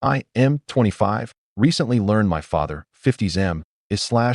I am 25, recently learned my father, 50s M,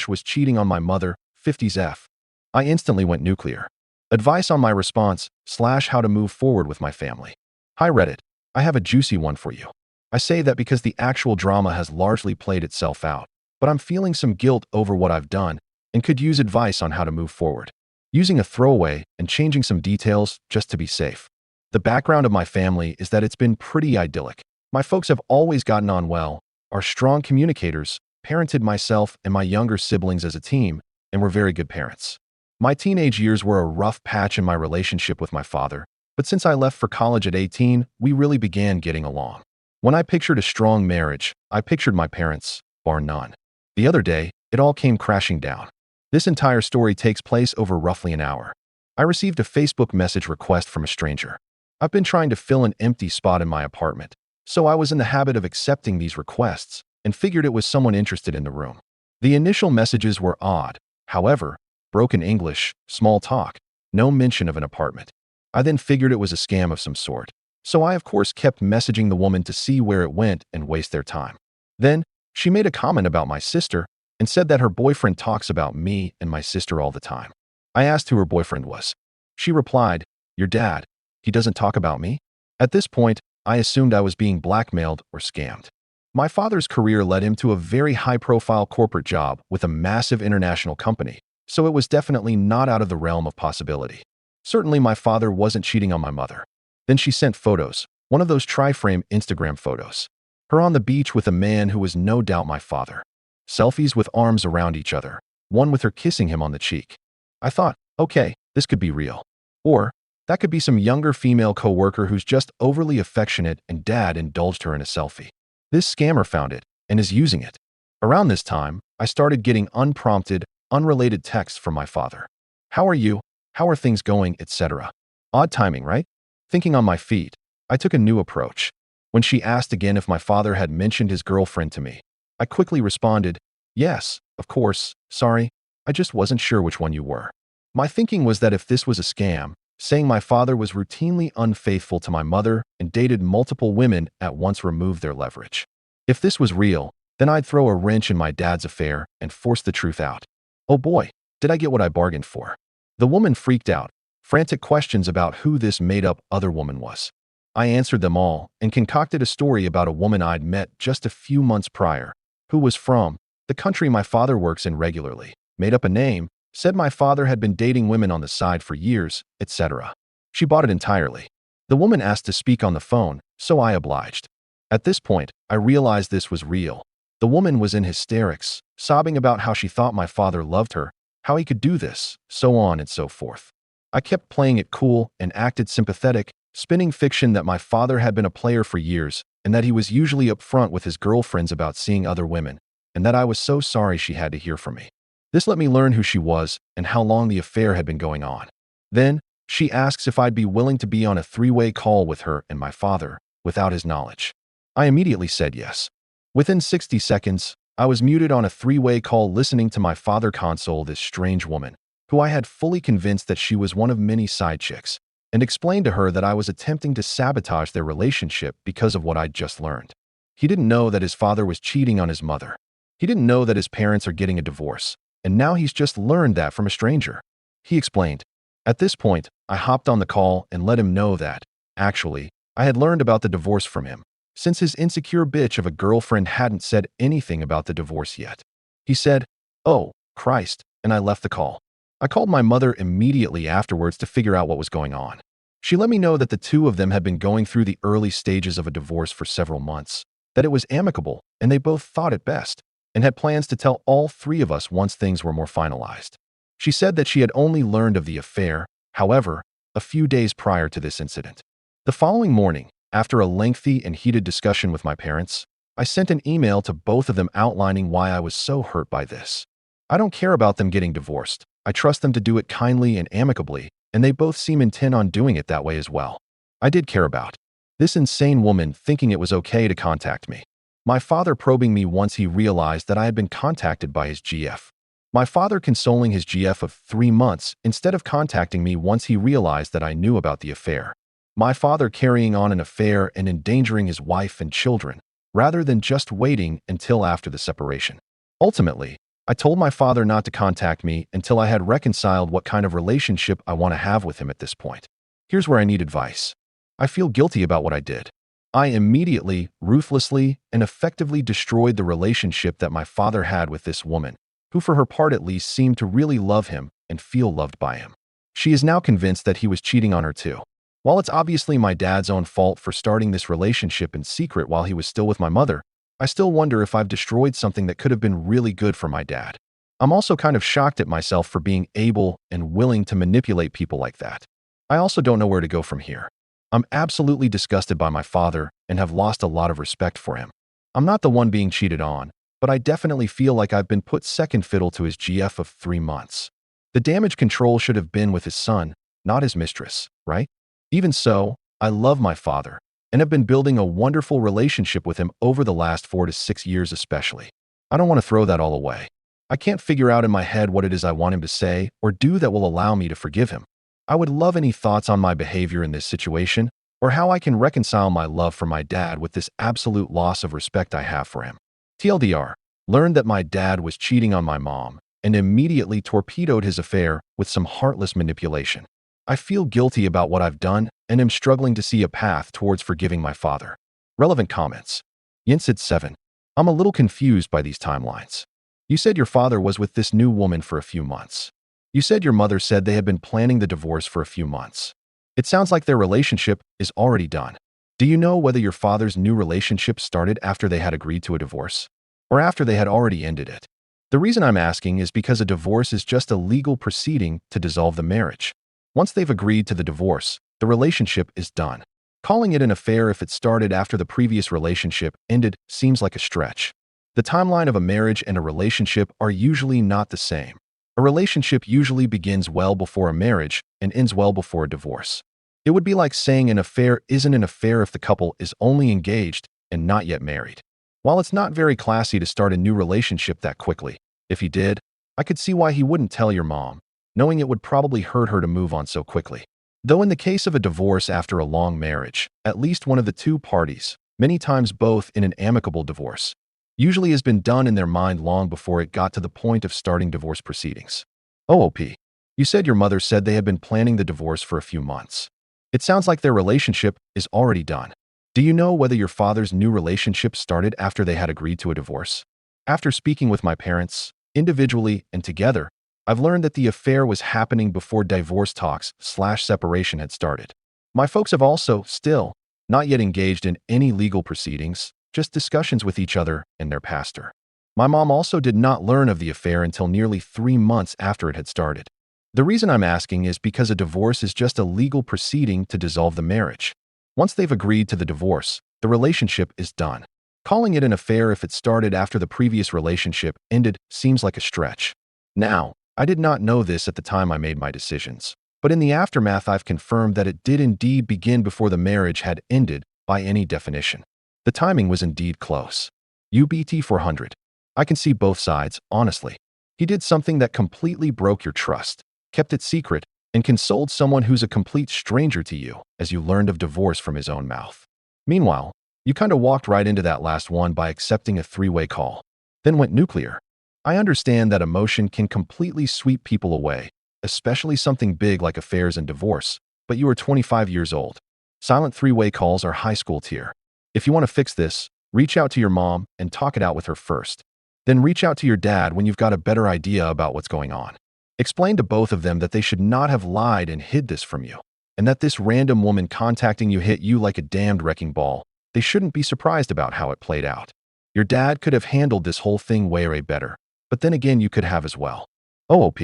was cheating on my mother, 50s F. I instantly went nuclear. Advice on my response, how to move forward with my family. Hi Reddit, I have a juicy one for you. I say that because the actual drama has largely played itself out, but I'm feeling some guilt over what I've done and could use advice on how to move forward. Using a throwaway and changing some details just to be safe. The background of my family is that it's been pretty idyllic. My folks have always gotten on well, are strong communicators, parented myself and my younger siblings as a team, and were very good parents. My teenage years were a rough patch in my relationship with my father, but since I left for college at 18, we really began getting along. When I pictured a strong marriage, I pictured my parents, bar none. The other day, it all came crashing down. This entire story takes place over roughly an hour. I received a Facebook message request from a stranger. I've been trying to fill an empty spot in my apartment, so I was in the habit of accepting these requests and figured it was someone interested in the room. The initial messages were odd, however, broken English, small talk, no mention of an apartment. I then figured it was a scam of some sort, so I of course kept messaging the woman to see where it went and waste their time. Then, she made a comment about my sister and said that her boyfriend talks about me and my sister all the time. I asked who her boyfriend was. She replied, "Your dad. He doesn't talk about me?" At this point, I assumed I was being blackmailed or scammed. My father's career led him to a very high-profile corporate job with a massive international company, so it was definitely not out of the realm of possibility. Certainly my father wasn't cheating on my mother. Then she sent photos, one of those tri-frame Instagram photos. Her on the beach with a man who was no doubt my father. Selfies with arms around each other, one with her kissing him on the cheek. I thought, okay, this could be real. Or, that could be some younger female co-worker who's just overly affectionate and dad indulged her in a selfie. This scammer found it and is using it. Around this time, I started getting unprompted, unrelated texts from my father. How are you? How are things going, etc. Odd timing, right? Thinking on my feet, I took a new approach. When she asked again if my father had mentioned his girlfriend to me, I quickly responded, "Yes, of course, sorry, I just wasn't sure which one you were." My thinking was that if this was a scam, saying my father was routinely unfaithful to my mother and dated multiple women at once removed their leverage. If this was real, then I'd throw a wrench in my dad's affair and force the truth out. Oh boy, did I get what I bargained for. The woman freaked out, frantic questions about who this made-up other woman was. I answered them all and concocted a story about a woman I'd met just a few months prior, who was from the country my father works in regularly, made up a name, said my father had been dating women on the side for years, etc. She bought it entirely. The woman asked to speak on the phone, so I obliged. At this point, I realized this was real. The woman was in hysterics, sobbing about how she thought my father loved her, how he could do this, so on and so forth. I kept playing it cool and acted sympathetic, spinning fiction that my father had been a player for years and that he was usually upfront with his girlfriends about seeing other women, and that I was so sorry she had to hear from me. This let me learn who she was and how long the affair had been going on. Then, she asks if I'd be willing to be on a three-way call with her and my father, without his knowledge. I immediately said yes. Within 60 seconds, I was muted on a three-way call listening to my father console this strange woman, who I had fully convinced that she was one of many side chicks, and explained to her that I was attempting to sabotage their relationship because of what I'd just learned. He didn't know that his father was cheating on his mother. He didn't know that his parents are getting a divorce, and now he's just learned that from a stranger. He explained. At this point, I hopped on the call and let him know that, actually, I had learned about the divorce from him, since his insecure bitch of a girlfriend hadn't said anything about the divorce yet. He said, "Oh, Christ," and I left the call. I called my mother immediately afterwards to figure out what was going on. She let me know that the two of them had been going through the early stages of a divorce for several months, that it was amicable and they both thought it best, and had plans to tell all three of us once things were more finalized. She said that she had only learned of the affair, however, a few days prior to this incident. The following morning, after a lengthy and heated discussion with my parents, I sent an email to both of them outlining why I was so hurt by this. I don't care about them getting divorced. I trust them to do it kindly and amicably, and they both seem intent on doing it that way as well. I did care about this insane woman thinking it was okay to contact me. My father probing me once he realized that I had been contacted by his GF. My father consoling his GF of 3 months instead of contacting me once he realized that I knew about the affair. My father carrying on an affair and endangering his wife and children, rather than just waiting until after the separation. Ultimately, I told my father not to contact me until I had reconciled what kind of relationship I want to have with him at this point. Here's where I need advice. I feel guilty about what I did. I immediately, ruthlessly, and effectively destroyed the relationship that my father had with this woman, who for her part at least seemed to really love him and feel loved by him. She is now convinced that he was cheating on her too. While it's obviously my dad's own fault for starting this relationship in secret while he was still with my mother, I still wonder if I've destroyed something that could have been really good for my dad. I'm also kind of shocked at myself for being able and willing to manipulate people like that. I also don't know where to go from here. I'm absolutely disgusted by my father and have lost a lot of respect for him. I'm not the one being cheated on, but I definitely feel like I've been put second fiddle to his GF of 3 months. The damage control should have been with his son, not his mistress, right? Even so, I love my father and have been building a wonderful relationship with him over the last 4 to 6 years especially. I don't want to throw that all away. I can't figure out in my head what it is I want him to say or do that will allow me to forgive him. I would love any thoughts on my behavior in this situation or how I can reconcile my love for my dad with this absolute loss of respect I have for him. TLDR, learned that my dad was cheating on my mom and immediately torpedoed his affair with some heartless manipulation. I feel guilty about what I've done and am struggling to see a path towards forgiving my father. Relevant comments. Yinsid 7. I'm a little confused by these timelines. You said your father was with this new woman for a few months. You said your mother said they had been planning the divorce for a few months. It sounds like their relationship is already done. Do you know whether your father's new relationship started after they had agreed to a divorce or after they had already ended it? The reason I'm asking is because a divorce is just a legal proceeding to dissolve the marriage. Once they've agreed to the divorce, the relationship is done. Calling it an affair if it started after the previous relationship ended seems like a stretch. The timeline of a marriage and a relationship are usually not the same. A relationship usually begins well before a marriage and ends well before a divorce. It would be like saying an affair isn't an affair if the couple is only engaged and not yet married. While it's not very classy to start a new relationship that quickly, if he did, I could see why he wouldn't tell your mom, knowing it would probably hurt her to move on so quickly. Though in the case of a divorce after a long marriage, at least one of the two parties, many times both in an amicable divorce, usually has been done in their mind long before it got to the point of starting divorce proceedings. OOP. You said your mother said they had been planning the divorce for a few months. It sounds like their relationship is already done. Do you know whether your father's new relationship started after they had agreed to a divorce? After speaking with my parents, individually and together, I've learned that the affair was happening before divorce talks/separation had started. My folks have also, still, not yet engaged in any legal proceedings, just discussions with each other and their pastor. My mom also did not learn of the affair until nearly 3 months after it had started. The reason I'm asking is because a divorce is just a legal proceeding to dissolve the marriage. Once they've agreed to the divorce, the relationship is done. Calling it an affair if it started after the previous relationship ended seems like a stretch. Now, I did not know this at the time I made my decisions, but in the aftermath I've confirmed that it did indeed begin before the marriage had ended by any definition. The timing was indeed close. UBT 400. I can see both sides, honestly. He did something that completely broke your trust, kept it secret, and consoled someone who's a complete stranger to you as you learned of divorce from his own mouth. Meanwhile, you kind of walked right into that last one by accepting a 3-way call, then went nuclear. I understand that emotion can completely sweep people away, especially something big like affairs and divorce, but you are 25 years old. Silent 3-way calls are high school tier. If you want to fix this, reach out to your mom and talk it out with her first. Then reach out to your dad when you've got a better idea about what's going on. Explain to both of them that they should not have lied and hid this from you, and that this random woman contacting you hit you like a damned wrecking ball. They shouldn't be surprised about how it played out. Your dad could have handled this whole thing way better, but then again you could have as well. OOP.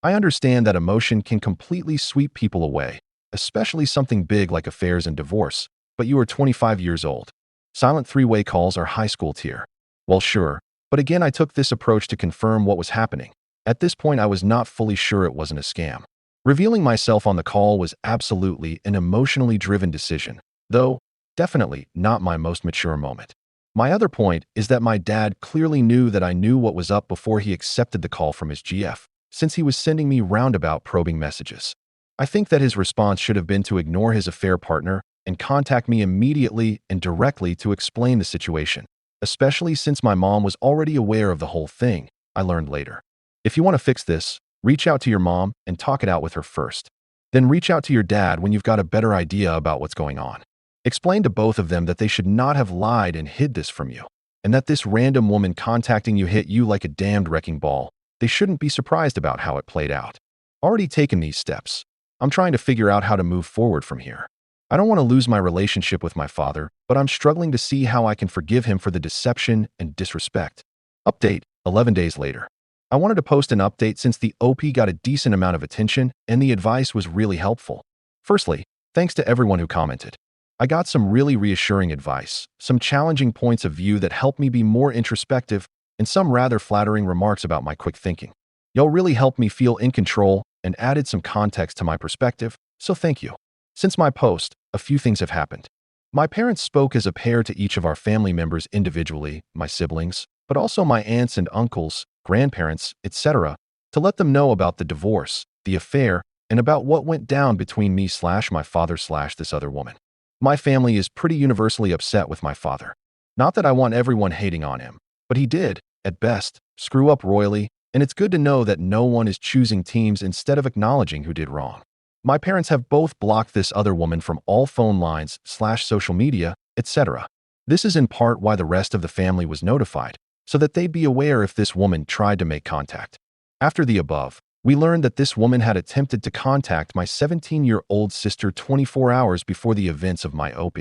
I understand that emotion can completely sweep people away, especially something big like affairs and divorce, but you are 25 years old. Silent 3-way calls are high school tier. Well, sure, but again I took this approach to confirm what was happening. At this point I was not fully sure it wasn't a scam. Revealing myself on the call was absolutely an emotionally driven decision, though definitely not my most mature moment. My other point is that my dad clearly knew that I knew what was up before he accepted the call from his GF, since he was sending me roundabout probing messages. I think that his response should have been to ignore his affair partner and contact me immediately and directly to explain the situation, especially since my mom was already aware of the whole thing, I learned later. If you want to fix this, reach out to your mom and talk it out with her first. Then reach out to your dad when you've got a better idea about what's going on. Explain to both of them that they should not have lied and hid this from you, and that this random woman contacting you hit you like a damned wrecking ball. They shouldn't be surprised about how it played out. Already taken these steps. I'm trying to figure out how to move forward from here. I don't want to lose my relationship with my father, but I'm struggling to see how I can forgive him for the deception and disrespect. Update, 11 days later. I wanted to post an update since the OP got a decent amount of attention and the advice was really helpful. Firstly, thanks to everyone who commented. I got some really reassuring advice, some challenging points of view that helped me be more introspective, and some rather flattering remarks about my quick thinking. Y'all really helped me feel in control and added some context to my perspective, so thank you. Since my post, a few things have happened. My parents spoke as a pair to each of our family members individually, my siblings, but also my aunts and uncles, grandparents, etc., to let them know about the divorce, the affair, and about what went down between me/my father/this other woman. My family is pretty universally upset with my father. Not that I want everyone hating on him, but he did, at best, screw up royally, and it's good to know that no one is choosing teams instead of acknowledging who did wrong. My parents have both blocked this other woman from all phone lines/social media, etc. This is in part why the rest of the family was notified, so that they'd be aware if this woman tried to make contact. After the above, we learned that this woman had attempted to contact my 17-year-old sister 24 hours before the events of my OP.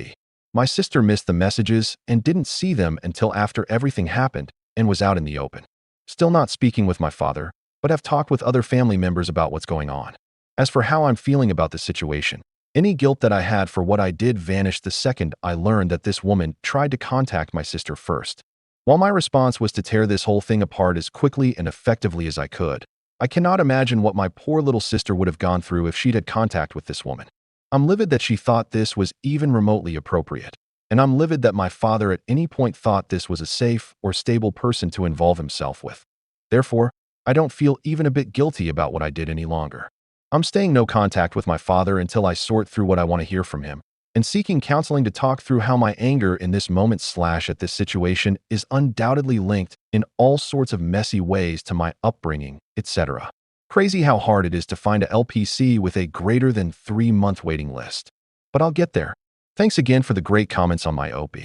My sister missed the messages and didn't see them until after everything happened and was out in the open. Still not speaking with my father, but have talked with other family members about what's going on. As for how I'm feeling about the situation, any guilt that I had for what I did vanished the second I learned that this woman tried to contact my sister first. While my response was to tear this whole thing apart as quickly and effectively as I could, I cannot imagine what my poor little sister would have gone through if she'd had contact with this woman. I'm livid that she thought this was even remotely appropriate, and I'm livid that my father at any point thought this was a safe or stable person to involve himself with. Therefore, I don't feel even a bit guilty about what I did any longer. I'm staying no contact with my father until I sort through what I want to hear from him, and seeking counseling to talk through how my anger in this moment/at this situation is undoubtedly linked in all sorts of messy ways to my upbringing, etc. Crazy how hard it is to find a LPC with a greater than 3-month waiting list. But I'll get there. Thanks again for the great comments on my OP.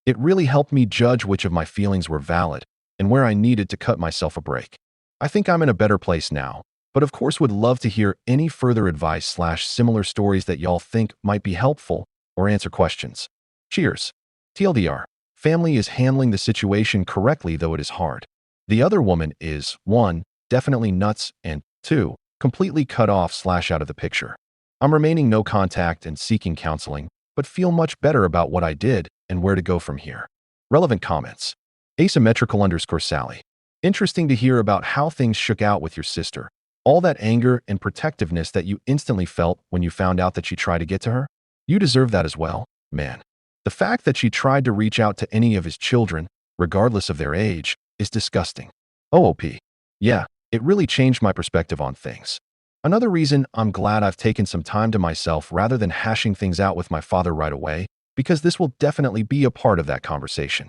It really helped me judge which of my feelings were valid and where I needed to cut myself a break. I think I'm in a better place now, but of course would love to hear any further advice/similar stories that y'all think might be helpful or answer questions. Cheers. TLDR. Family is handling the situation correctly, though it is hard. The other woman is 1. Definitely nuts, and 2. Completely cut off/out of the picture. I'm remaining no contact and seeking counseling, but feel much better about what I did and where to go from here. Relevant comments. Asymmetrical_Sally. Interesting to hear about how things shook out with your sister. All that anger and protectiveness that you instantly felt when you found out that she tried to get to her? You deserve that as well, man. The fact that she tried to reach out to any of his children, regardless of their age, is disgusting. OOP. Yeah, it really changed my perspective on things. Another reason I'm glad I've taken some time to myself rather than hashing things out with my father right away, because this will definitely be a part of that conversation.